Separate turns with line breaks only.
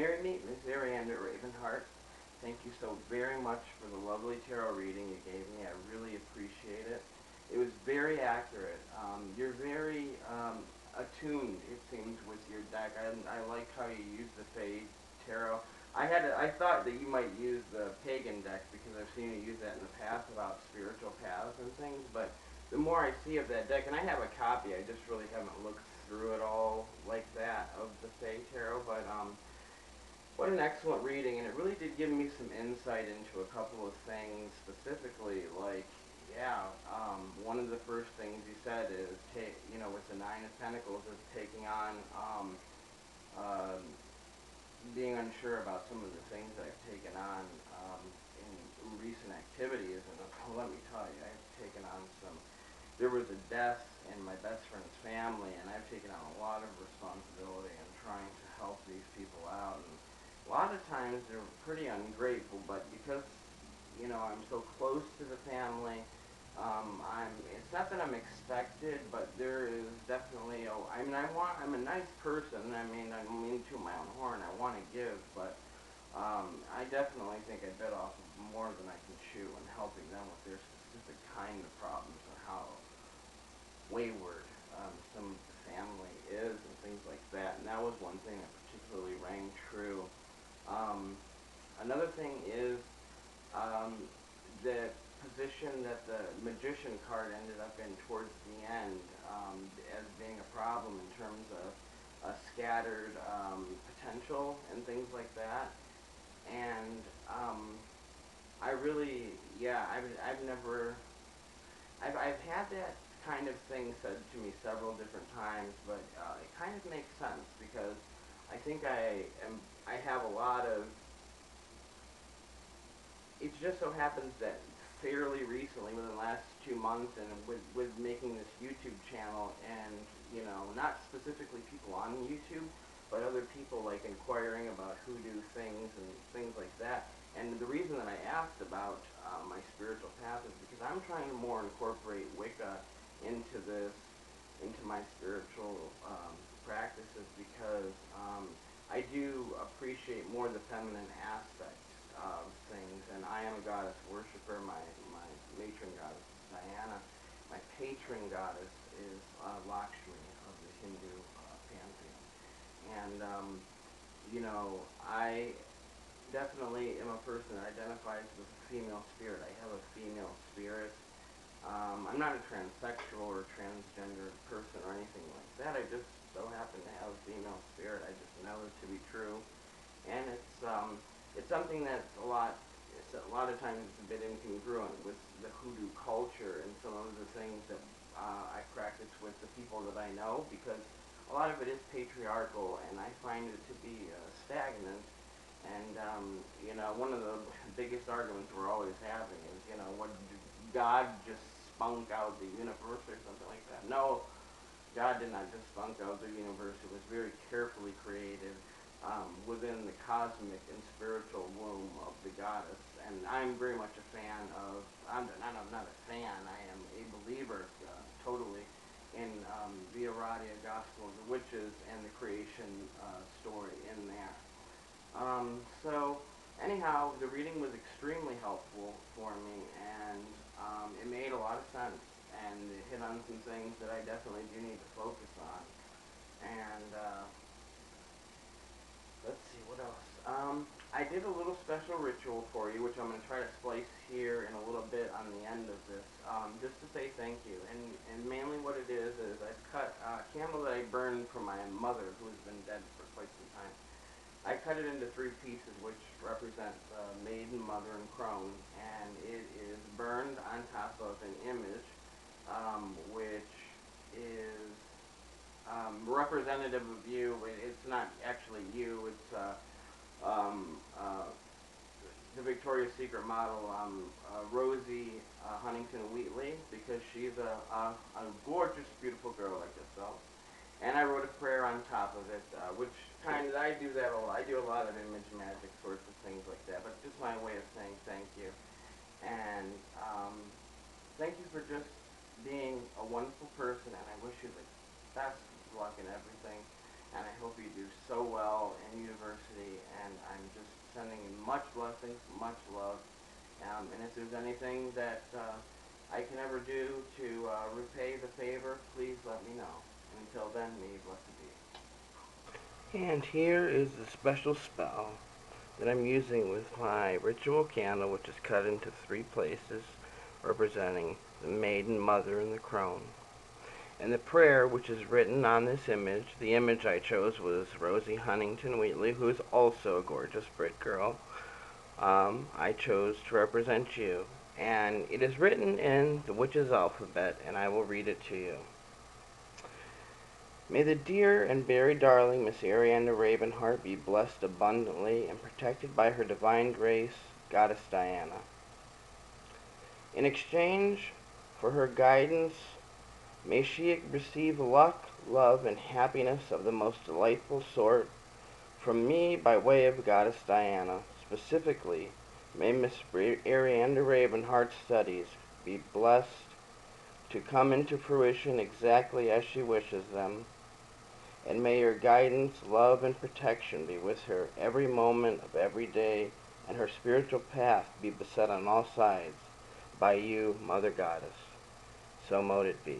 Merry meet Miss Erriender Ravenheart. Thank you so very much for the lovely tarot reading you gave me. I really appreciate it. It was very accurate. You're very attuned, it seems, with your deck. I like how you use the Fae Tarot. I thought that you might use the Pagan deck because I've seen you use that in the past about spiritual paths and things, but the more I see of that deck, and I have a copy, I just really haven't looked through it all like that of the Fae Tarot, but what an excellent reading, and it really did give me some insight into a couple of things, specifically, like, yeah, one of the first things you said is, with the Nine of Pentacles, is taking on, uh, being unsure about some of the things that I've taken on in recent activities, and let me tell you, I've taken on there was a death in my best friend's family, and I've taken on a lot of responsibility in trying to help these people out, and a lot of times they're pretty ungrateful, but because, I'm so close to the family, it's not that I'm expected, but there is definitely, I'm a nice person. I mean, I don't mean to my own horn. I want to give, but I definitely think I bit off more than I can chew in helping them with their specific kind of problems and how wayward some of the family is and things like that. And that was one thing that particularly rang true. Another thing is the position that the Magician card ended up in towards the end as being a problem in terms of scattered potential and things like that. And I really, yeah, I've had that kind of thing said to me several different times, but it kind of makes sense because I think I have a lot of, it just so happens that fairly recently, within the last 2 months, and with making this YouTube channel, and not specifically people on YouTube, but other people like inquiring about hoodoo things and things like that. And the reason that I asked about my spiritual path is because I'm trying to more incorporate Wicca into my spiritual practices, because I do appreciate more the feminine aspect of things, and I am a goddess worshiper. My matron goddess is Diana. My patron goddess is Lakshmi of the Hindu pantheon. And, I definitely am a person that identifies with a female spirit. I have a female spirit. I'm not a transsexual or transgender person or anything like that. I just so happen to have a female spirit. I just know it to be true. And it's something that's a lot of times it's a bit incongruent with the hoodoo culture and some of the things that I practice with the people that I know, because a lot of it is patriarchal, and I find it to be stagnant. And one of the biggest arguments we're always having is, what did God just spunk out the universe or something like that? No, God did not just spunk out the universe. It was very carefully created within the cosmic and spiritual womb of the goddess. And I'm very much a fan of, I'm not a fan, I am a believer totally in the Erriender Gospel of the Witches and the creation story in there. So anyhow, the reading was extremely helpful for me, and it made a lot of sense, and it hit on some things that I definitely do need to focus on. And let's see, what else? I did a little special ritual for you, which I'm going to try to splice here in a little bit on the end of this, just to say thank you. And mainly what it is I've cut a candle that I burned for my mother, who has been dead for quite some time. I cut it into 3 pieces, which represent Maiden, Mother, and Crone, and it is burned on top of an image, which is representative of you. It's not actually you. It's the Victoria's Secret model, Rosie Huntington Wheatley, because she's a gorgeous, beautiful girl like yourself. And I wrote a prayer on top of it, which I do that a lot. I do a lot of image magic sorts of things like that, but just my way of saying thank you. And thank you for just being a wonderful person, and I wish you the best of luck in everything. And I hope you do so well in university. and I'm just sending you much blessings, much love, and if there's anything that I can ever do to repay the favor, please let me know. And until then, may you blessed be.
And here is the special spell that I'm using with my ritual candle, which is cut into 3 places, representing the maiden, mother, and the crone. And the prayer, which is written on this image, the image I chose was Rosie Huntington Wheatley, who is also a gorgeous Brit girl. I chose to represent you. And it is written in the witch's alphabet, and I will read it to you. May the dear and very darling Miss Erriender Ravenheart be blessed abundantly and protected by her divine grace, Goddess Diana. In exchange for her guidance, may she receive luck, love, and happiness of the most delightful sort from me by way of Goddess Diana. Specifically, may Miss Erriender Ravenheart's studies be blessed to come into fruition exactly as she wishes them, and may your guidance, love, and protection be with her every moment of every day, and her spiritual path be beset on all sides by you, Mother Goddess. So mote it be.